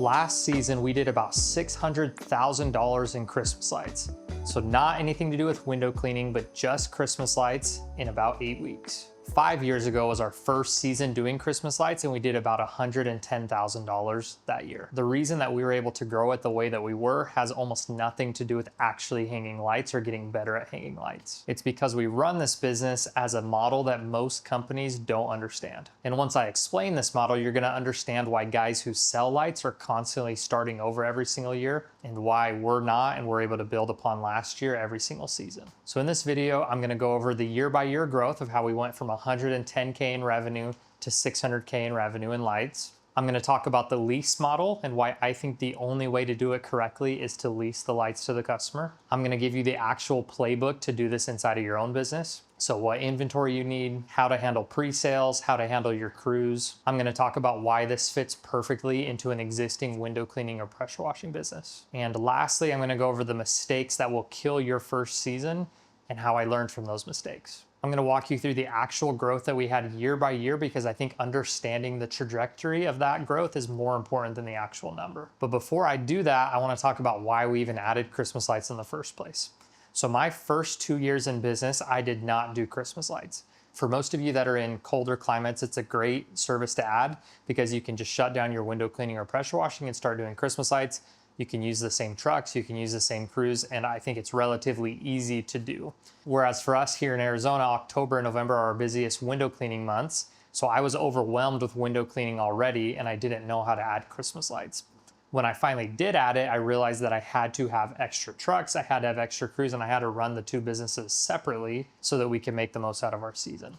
Last season, we did about $600,000 in Christmas lights. So not anything to do with window cleaning, but just Christmas lights in about 8 weeks. 5 years ago was our first season doing Christmas lights, and we did about $110,000 that year. The reason that we were able to grow it the way that we were has almost nothing to do with actually hanging lights or getting better at hanging lights. It's because we run this business as a model that most companies don't understand. And once I explain this model, you're gonna understand why guys who sell lights are constantly starting over every single year and why we're not, and we're able to build upon last year every single season. So in this video, I'm gonna go over the year-by-year growth of how we went from 110K in revenue to 600K in revenue in lights. I'm going to talk about the lease model and why I think the only way to do it correctly is to lease the lights to the customer. I'm going to give you the actual playbook to do this inside of your own business. So what inventory you need, how to handle pre-sales, how to handle your crews. I'm going to talk about why this fits perfectly into an existing window cleaning or pressure washing business. And lastly, I'm going to go over the mistakes that will kill your first season and how I learned from those mistakes. I'm going to walk you through the actual growth that we had year by year, because I think understanding the trajectory of that growth is more important than the actual number. But before I do that, I want to talk about why we even added Christmas lights in the first place. So my first 2 years in business, I did not do Christmas lights. For most of you that are in colder climates, it's a great service to add because you can just shut down your window cleaning or pressure washing and start doing Christmas lights. You can use the same trucks, you can use the same crews, and I think it's relatively easy to do. Whereas for us here in Arizona, October and November are our busiest window cleaning months. So I was overwhelmed with window cleaning already, and I didn't know how to add Christmas lights. When I finally did add it, I realized that I had to have extra trucks, I had to have extra crews, and I had to run the two businesses separately so that we can make the most out of our season.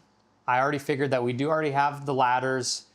I already figured that we do already have the ladders.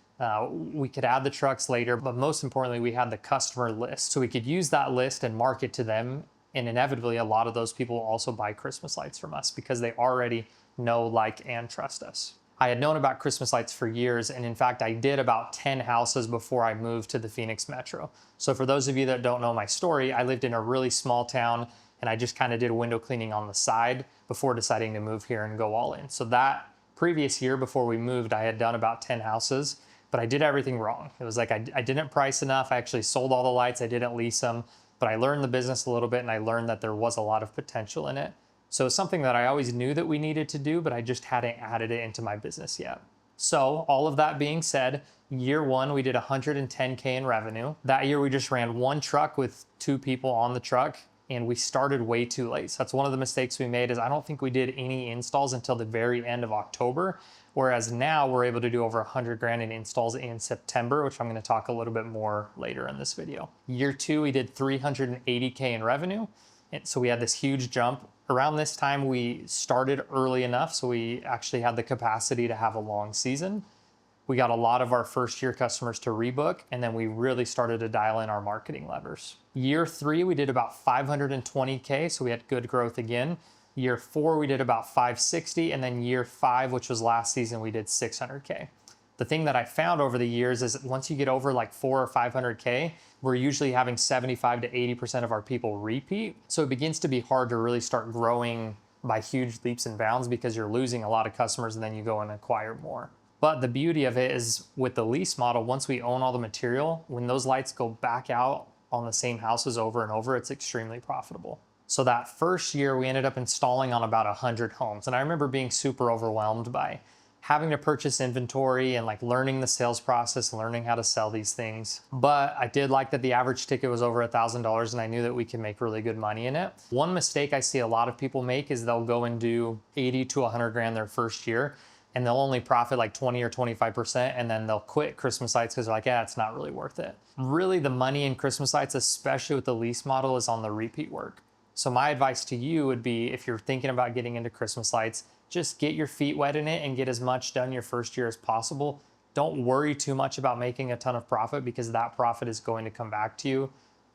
We could add the trucks later, but most importantly, we had the customer list. So we could use that list and market to them. And inevitably, a lot of those people will also buy Christmas lights from us because they already know, like, and trust us. I had known about Christmas lights for years. And in fact, I did about 10 houses before I moved to the Phoenix Metro. So for those of you that don't know my story, I lived in a really small town and I just kind of did window cleaning on the side before deciding to move here and go all in. So that previous year before we moved, I had done about 10 houses. But I did everything wrong. It was like I didn't price enough. I actually sold all the lights. I didn't lease them. But I learned the business a little bit, and I learned that there was a lot of potential in it. So it's something that I always knew that we needed to do, but I just hadn't added it into my business yet. So all of that being said, year one, we did 110K in revenue. That year, we just ran one truck with 2 people on the truck, and we started way too late. So that's one of the mistakes we made, is I don't think we did any installs until the very end of October. Whereas now we're able to do over 100 grand in installs in September, which I'm going to talk a little bit more later in this video. Year 2, we did 380K in revenue. And so we had this huge jump. Around this time, we started early enough, so we actually had the capacity to have a long season. We got a lot of our first year customers to rebook, and then we really started to dial in our marketing levers. Year 3, we did about 520K, so we had good growth again. Year 4, we did about 560, and then year 5, which was last season, we did 600K. The thing that I found over the years is once you get over like 400 or 500K, we're usually having 75 to 80% of our people repeat. So it begins to be hard to really start growing by huge leaps and bounds because you're losing a lot of customers and then you go and acquire more. But the beauty of it is with the lease model, once we own all the material, when those lights go back out on the same houses over and over, it's extremely profitable. So that first year, we ended up installing on about 100 homes. And I remember being super overwhelmed by having to purchase inventory and like learning the sales process, learning how to sell these things. But I did like that the average ticket was over $1,000, and I knew that we could make really good money in it. One mistake I see a lot of people make is they'll go and do 80 to 100 grand their first year, and they'll only profit like 20 or 25%, and then they'll quit Christmas lights because they're like, yeah, it's not really worth it. Really, the money in Christmas lights, especially with the lease model, is on the repeat work. So my advice to you would be, if you're thinking about getting into Christmas lights, just get your feet wet in it and get as much done your first year as possible. Don't worry too much about making a ton of profit, because that profit is going to come back to you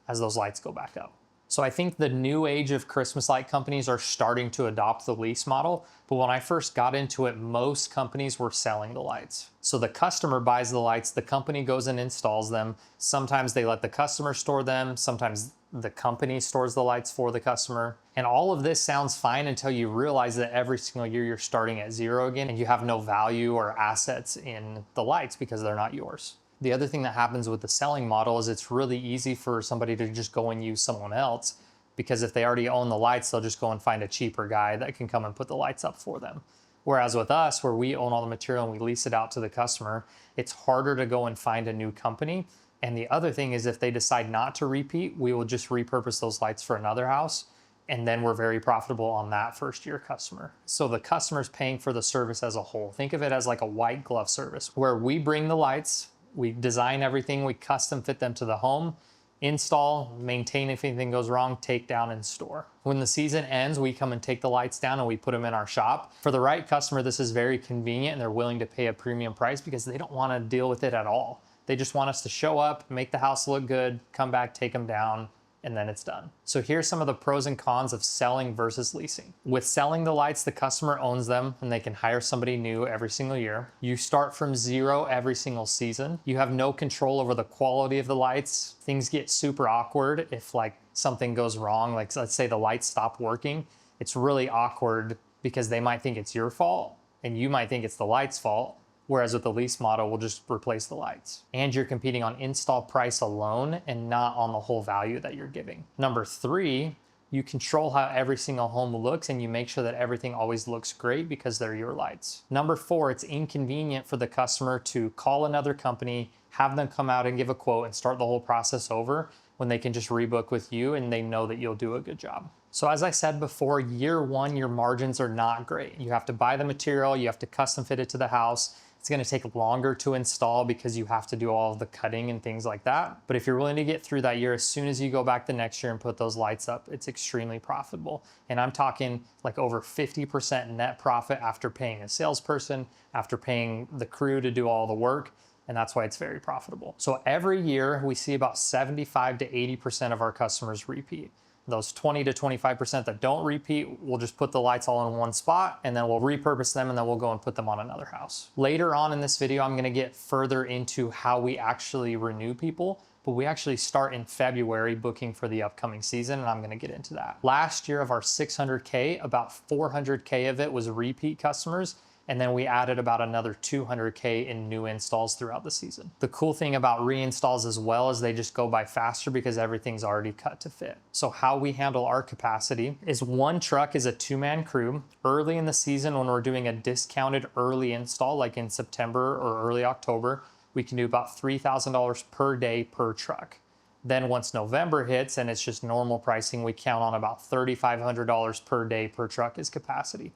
as those lights go back up. So I think the new age of Christmas light companies are starting to adopt the lease model. But when I first got into it, most companies were selling the lights. So the customer buys the lights, the company goes and installs them. Sometimes they let the customer store them. Sometimes the company stores the lights for the customer. And all of this sounds fine until you realize that every single year you're starting at zero again and you have no value or assets in the lights because they're not yours. The other thing that happens with the selling model is it's really easy for somebody to just go and use someone else, because if they already own the lights, they'll just go and find a cheaper guy that can come and put the lights up for them. Whereas with us, where we own all the material and we lease it out to the customer, it's harder to go and find a new company. And the other thing is, if they decide not to repeat, we will just repurpose those lights for another house. And then we're very profitable on that first year customer. So the customer's paying for the service as a whole. Think of it as like a white glove service, where we bring the lights, we design everything, we custom fit them to the home, install, maintain if anything goes wrong, take down, and store. When the season ends, we come and take the lights down and we put them in our shop. For the right customer, this is very convenient and they're willing to pay a premium price because they don't want to deal with it at all. They just want us to show up, make the house look good, come back, take them down, and then it's done. So here's some of the pros and cons of selling versus leasing. With selling the lights, the customer owns them and they can hire somebody new every single year. You start from zero every single season. You have no control over the quality of the lights. Things get super awkward if like something goes wrong. Like let's say the lights stop working. It's really awkward because they might think it's your fault and you might think it's the lights' fault. Whereas with the lease model, we'll just replace the lights. And you're competing on install price alone and not on the whole value that you're giving. Number 3, you control how every single home looks and you make sure that everything always looks great because they're your lights. Number 4, it's inconvenient for the customer to call another company, have them come out and give a quote and start the whole process over when they can just rebook with you and they know that you'll do a good job. So as I said before, year 1, your margins are not great. You have to buy the material, you have to custom fit it to the house. It's going to take longer to install because you have to do all of the cutting and things like that. But if you're willing to get through that year, as soon as you go back the next year and put those lights up, it's extremely profitable. And I'm talking like over 50% net profit after paying a salesperson, after paying the crew to do all the work. And that's why it's very profitable. So every year we see about 75 to 80% of our customers repeat. Those 20 to 25% that don't repeat, we'll just put the lights all in one spot and then we'll repurpose them and then we'll go and put them on another house. Later on in this video, I'm gonna get further into how we actually renew people, but we actually start in February booking for the upcoming season and I'm gonna get into that. Last year of our 600K, about 400K of it was repeat customers. And then we added about another 200K in new installs throughout the season. The cool thing about reinstalls as well is they just go by faster because everything's already cut to fit. So how we handle our capacity is one truck is a 2-man crew. Early in the season when we're doing a discounted early install, like in September or early October, we can do about $3,000 per day per truck. Then once November hits and it's just normal pricing, we count on about $3,500 per day per truck as capacity.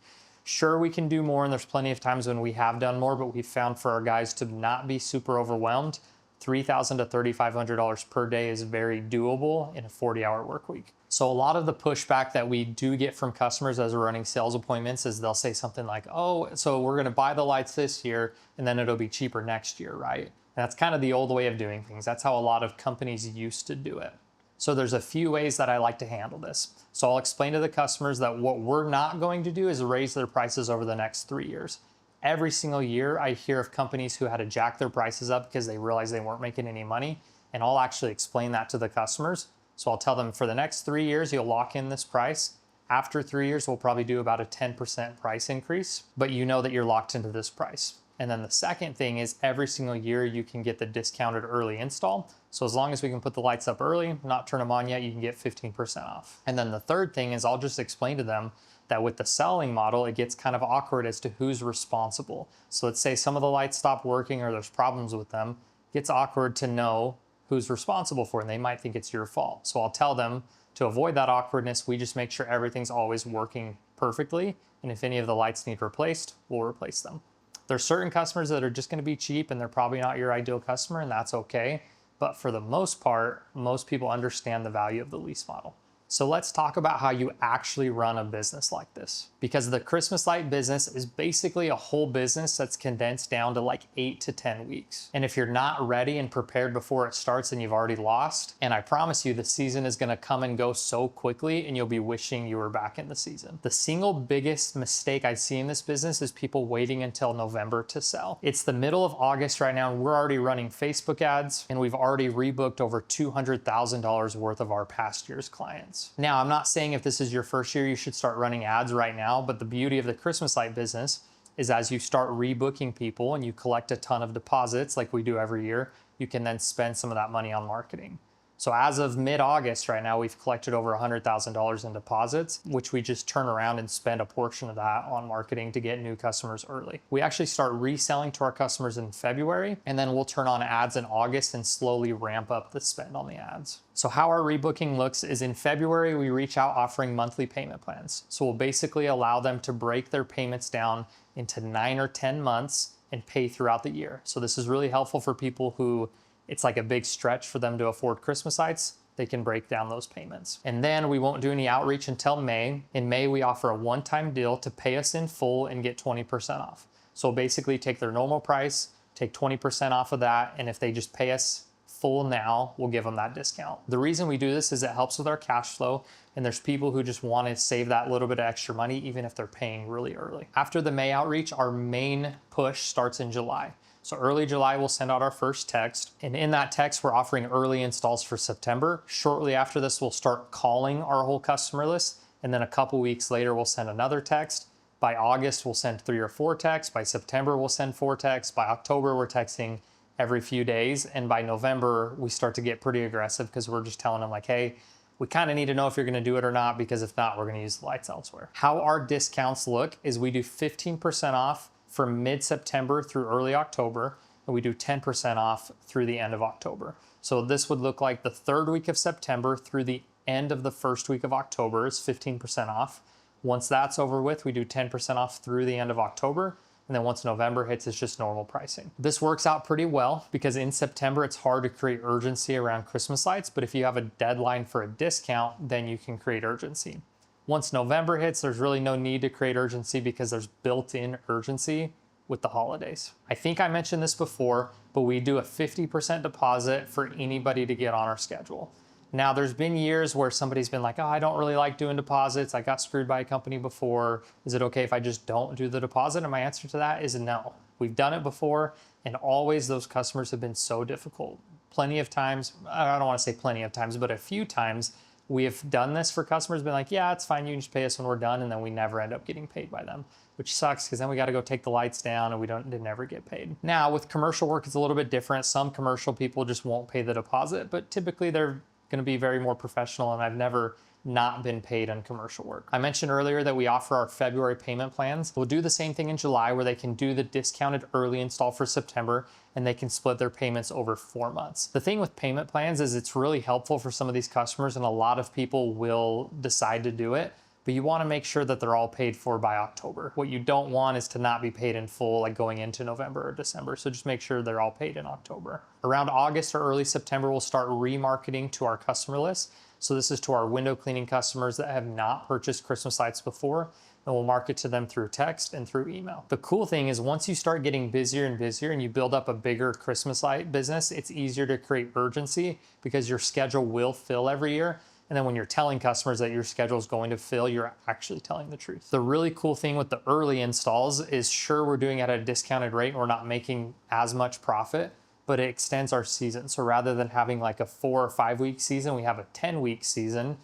Sure, we can do more, and there's plenty of times when we have done more, but we found for our guys to not be super overwhelmed, $3,000 to $3,500 per day is very doable in a 40-hour work week. So a lot of the pushback that we do get from customers as we're running sales appointments is they'll say something like, oh, so we're gonna buy the lights this year, and then it'll be cheaper next year, right? And that's kind of the old way of doing things. That's how a lot of companies used to do it. So there's a few ways that I like to handle this. So I'll explain to the customers that what we're not going to do is raise their prices over the next 3 years. Every single year I hear of companies who had to jack their prices up because they realized they weren't making any money. And I'll actually explain that to the customers. So I'll tell them for the next 3 years, you'll lock in this price. After 3 years, we'll probably do about a 10% price increase, but you know that you're locked into this price. And then the second thing is every single year you can get the discounted early install. So as long as we can put the lights up early, not turn them on yet, you can get 15% off. And then the third thing is I'll just explain to them that with the selling model, it gets kind of awkward as to who's responsible. So let's say some of the lights stop working or there's problems with them. It gets awkward to know who's responsible for it, and they might think it's your fault. So I'll tell them to avoid that awkwardness, we just make sure everything's always working perfectly. And if any of the lights need replaced, we'll replace them. There's certain customers that are just going to be cheap and they're probably not your ideal customer, and that's okay. But for the most part, most people understand the value of the lease model. So let's talk about how you actually run a business like this. Because the Christmas light business is basically a whole business that's condensed down to like 8 to 10 weeks. And if you're not ready and prepared before it starts, then you've already lost. And I promise you, the season is gonna come and go so quickly and you'll be wishing you were back in the season. The single biggest mistake I see in this business is people waiting until November to sell. It's the middle of August right now, and we're already running Facebook ads, and we've already rebooked over $200,000 worth of our past year's clients. Now, I'm not saying if this is your first year, you should start running ads right now, but the beauty of the Christmas light business is as you start rebooking people and you collect a ton of deposits like we do every year, you can then spend some of that money on marketing. So as of mid-August right now, we've collected over $100,000 in deposits, which we just turn around and spend a portion of that on marketing to get new customers early. We actually start reselling to our customers in February, and then we'll turn on ads in August and slowly ramp up the spend on the ads. So how our rebooking looks is in February, we reach out offering monthly payment plans. So we'll basically allow them to break their payments down into 9 or 10 months and pay throughout the year. So this is really helpful for people who it's like a big stretch for them to afford Christmas lights. They can break down those payments. And then we won't do any outreach until May. In May, we offer a one-time deal to pay us in full and get 20% off. So basically take their normal price, take 20% off of that, and if they just pay us full now, we'll give them that discount. The reason we do this is it helps with our cash flow, and there's people who just want to save that little bit of extra money even if they're paying really early. After the May outreach, our main push starts in July. So early July, we'll send out our first text. And in that text, we're offering early installs for September. Shortly after this, we'll start calling our whole customer list. And then a couple weeks later, we'll send another text. By August, we'll send 3 or 4 texts. By September, we'll send 4 texts. By October, we're texting every few days. And by November, we start to get pretty aggressive because we're just telling them like, hey, we kind of need to know if you're gonna do it or not, because if not, we're gonna use the lights elsewhere. How our discounts look is we do 15% off from mid-September through early October, and we do 10% off through the end of October. So this would look like the 3rd week of September through the end of the 1st week of October is 15% off. Once that's over with, we do 10% off through the end of October. And then once November hits, it's just normal pricing. This works out pretty well because in September, it's hard to create urgency around Christmas lights. But if you have a deadline for a discount, then you can create urgency. Once November hits, there's really no need to create urgency because there's built-in urgency with the holidays. I think I mentioned this before, but we do a 50% deposit for anybody to get on our schedule. Now, there's been years where somebody's been like, oh, I don't really like doing deposits. I got screwed by a company before. Is it okay if I just don't do the deposit? And my answer to that is no. We've done it before, and always those customers have been so difficult. Plenty of times, I don't want to say plenty of times, but a few times, we have done this for customers, been like, yeah, it's fine, you can just pay us when we're done, and then we never end up getting paid by them, which sucks because then we got to go take the lights down and they never get paid. Now, with commercial work, it's a little bit different. Some commercial people just won't pay the deposit, but typically they're going to be very more professional, and I've never not been paid on commercial work. I mentioned earlier that we offer our February payment plans. We'll do the same thing in July where they can do the discounted early install for September, and they can split their payments over 4 months. The thing with payment plans is it's really helpful for some of these customers, and a lot of people will decide to do it, but you want to make sure that they're all paid for by October. What you don't want is to not be paid in full, like going into November or December. So just make sure they're all paid in October. Around August or early September, we'll start remarketing to our customer list. So this is to our window cleaning customers that have not purchased Christmas lights before, and we'll market to them through text and through email. The cool thing is once you start getting busier and busier and you build up a bigger Christmas light business, it's easier to create urgency because your schedule will fill every year. And then when you're telling customers that your schedule is going to fill, you're actually telling the truth. The really cool thing with the early installs is sure, we're doing it at a discounted rate and we're not making as much profit, but it extends our season. So rather than having like a 4 or 5 week season, we have a 10-week season.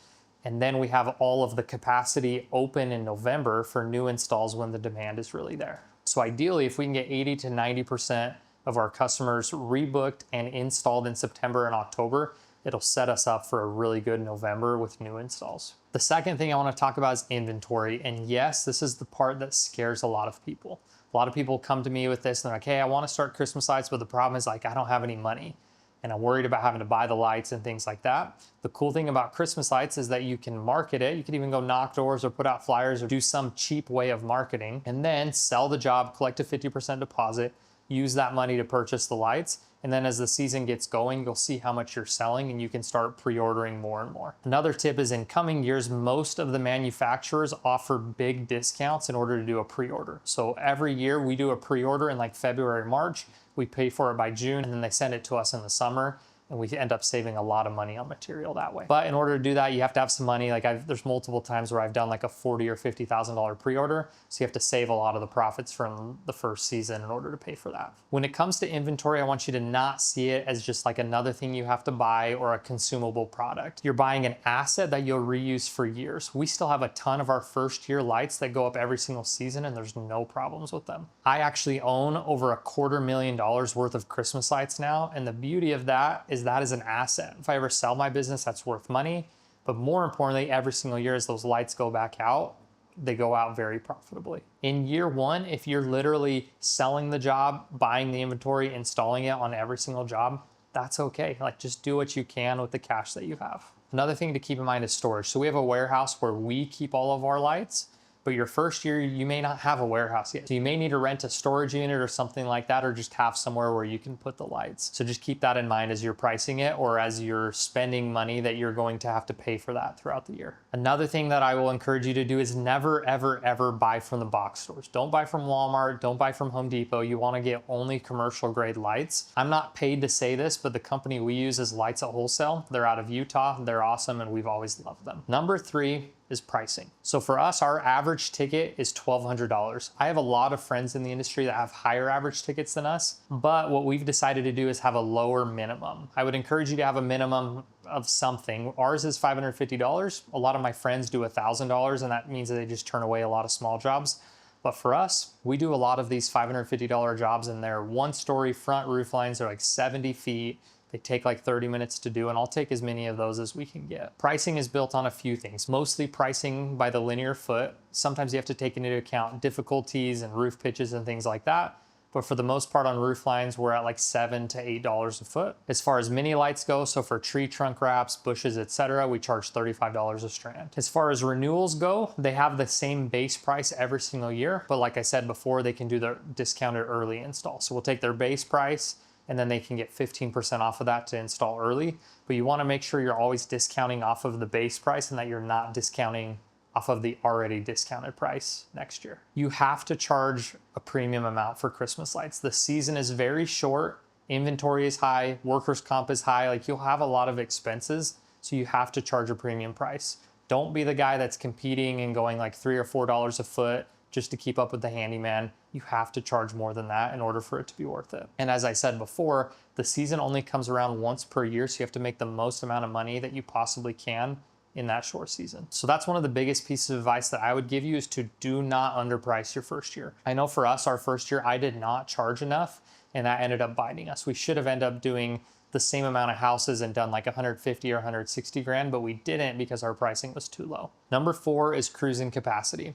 And then we have all of the capacity open in November for new installs when the demand is really there. So ideally, if we can get 80 to 90% of our customers rebooked and installed in September and October, it'll set us up for a really good November with new installs. The second thing I want to talk about is inventory. And yes, this is the part that scares a lot of people. A lot of people come to me with this and they're like, hey, I want to start Christmas lights, but the problem is like, I don't have any money. And I'm worried about having to buy the lights and things like that. The cool thing about Christmas lights is that you can market it. You can even go knock doors or put out flyers or do some cheap way of marketing and then sell the job, collect a 50% deposit, use that money to purchase the lights. And then as the season gets going, you'll see how much you're selling and you can start pre-ordering more and more. Another tip is in coming years, most of the manufacturers offer big discounts in order to do a pre-order. So every year we do a pre-order in like February, March, we pay for it by June, and then they send it to us in the summer. and we end up saving a lot of money on material that way. But in order to do that, you have to have some money. Like there's multiple times where I've done like a $40,000 or $50,000 pre-order. So you have to save a lot of the profits from the first season in order to pay for that. When it comes to inventory, I want you to not see it as just like another thing you have to buy or a consumable product. You're buying an asset that you'll reuse for years. We still have a ton of our first year lights that go up every single season, and there's no problems with them. I actually own over $250,000 worth of Christmas lights now. And the beauty of that is an asset. If I ever sell my business, that's worth money. But more importantly, every single year as those lights go back out, they go out very profitably. In year one, if you're literally selling the job, buying the inventory, installing it on every single job, that's okay. Like just do what you can with the cash that you have. Another thing to keep in mind is storage. So we have a warehouse where we keep all of our lights, but your first year, you may not have a warehouse yet. So you may need to rent a storage unit or something like that, or just have somewhere where you can put the lights. So just keep that in mind as you're pricing it or as you're spending money that you're going to have to pay for that throughout the year. Another thing that I will encourage you to do is never, ever, ever buy from the box stores. Don't buy from Walmart, don't buy from Home Depot. You wanna get only commercial grade lights. I'm not paid to say this, but the company we use is Lights at Wholesale. They're out of Utah, they're awesome, and we've always loved them. Number 3, is pricing. So for us, our average ticket is $1,200. I have a lot of friends in the industry that have higher average tickets than us, but what we've decided to do is have a lower minimum. I would encourage you to have a minimum of something. Ours is $550. A lot of my friends do $1,000, and that means that they just turn away a lot of small jobs. But for us, we do a lot of these $550 jobs, and they're 1-story front roof lines. They're like 70 feet. They take like 30 minutes to do, and I'll take as many of those as we can get. Pricing is built on a few things, mostly pricing by the linear foot. Sometimes you have to take into account difficulties and roof pitches and things like that. But for the most part on roof lines, we're at like $7 to $8 a foot. As far as mini lights go, so for tree trunk wraps, bushes, etc., we charge $35 a strand. As far as renewals go, they have the same base price every single year. But like I said before, they can do their discounted early install. So we'll take their base price, and then they can get 15% off of that to install early. But you wanna make sure you're always discounting off of the base price and that you're not discounting off of the already discounted price next year. You have to charge a premium amount for Christmas lights. The season is very short, inventory is high, workers' comp is high, like you'll have a lot of expenses, so you have to charge a premium price. Don't be the guy that's competing and going like $3 or $4 a foot just to keep up with the handyman. You have to charge more than that in order for it to be worth it. And as I said before, the season only comes around once per year, so you have to make the most amount of money that you possibly can in that short season. So that's one of the biggest pieces of advice that I would give you, is to do not underprice your first year. I know for us, our first year, I did not charge enough, and that ended up biting us. We should have ended up doing the same amount of houses and done like 150 or 160 grand, but we didn't because our pricing was too low. Number 4 is cruising capacity.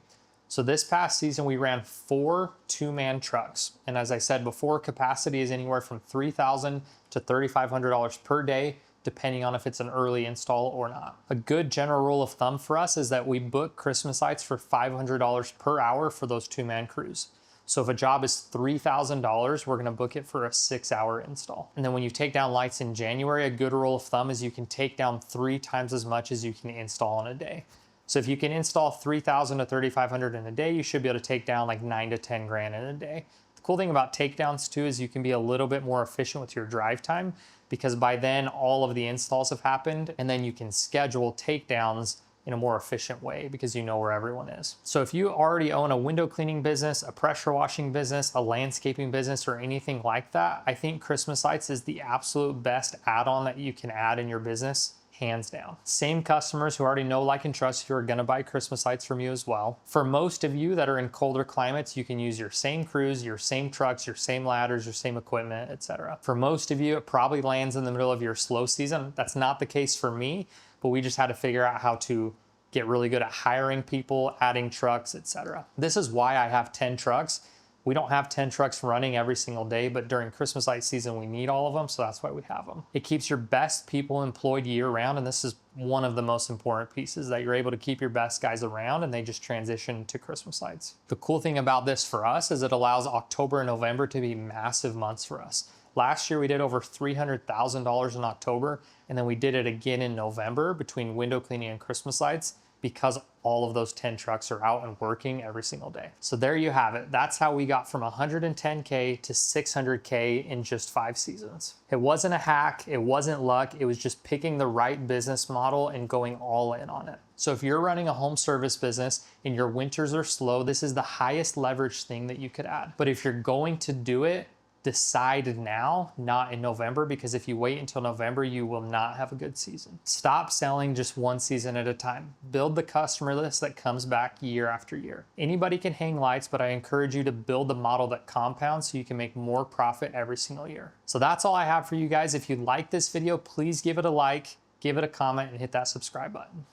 So this past season, we ran 4 2-man trucks. And as I said before, capacity is anywhere from $3,000 to $3,500 per day, depending on if it's an early install or not. A good general rule of thumb for us is that we book Christmas lights for $500 per hour for those 2-man crews. So if a job is $3,000, we're gonna book it for a 6-hour install. And then when you take down lights in January, a good rule of thumb is you can take down 3 times as much as you can install in a day. So if you can install 3,000 to 3,500 in a day, you should be able to take down like 9 to 10 grand in a day. The cool thing about takedowns too is you can be a little bit more efficient with your drive time, because by then all of the installs have happened, and then you can schedule takedowns in a more efficient way because you know where everyone is. So if you already own a window cleaning business, a pressure washing business, a landscaping business, or anything like that, I think Christmas lights is the absolute best add-on that you can add in your business, hands down. Same customers who already know, like, and trust you are gonna buy Christmas lights from you as well. For most of you that are in colder climates, you can use your same crews, your same trucks, your same ladders, your same equipment, etc. For most of you, it probably lands in the middle of your slow season. That's not the case for me, but we just had to figure out how to get really good at hiring people, adding trucks, etc. This is why I have 10 trucks. We don't have 10 trucks running every single day, but during Christmas light season, we need all of them, so that's why we have them. It keeps your best people employed year round, and this is one of the most important pieces, that you're able to keep your best guys around and they just transition to Christmas lights. The cool thing about this for us is it allows October and November to be massive months for us. Last year, we did over $300,000 in October, and then we did it again in November between window cleaning and Christmas lights. because all of those 10 trucks are out and working every single day. So there you have it. That's how we got from 110K to 600K in just 5 seasons. It wasn't a hack, it wasn't luck, it was just picking the right business model and going all in on it. So if you're running a home service business and your winters are slow, this is the highest leverage thing that you could add. But if you're going to do it, decide now, not in November, because if you wait until November, you will not have a good season. Stop selling just one season at a time. Build the customer list that comes back year after year. Anybody can hang lights, but I encourage you to build a model that compounds so you can make more profit every single year. So that's all I have for you guys. If you like this video, please give it a like, give it a comment, and hit that subscribe button.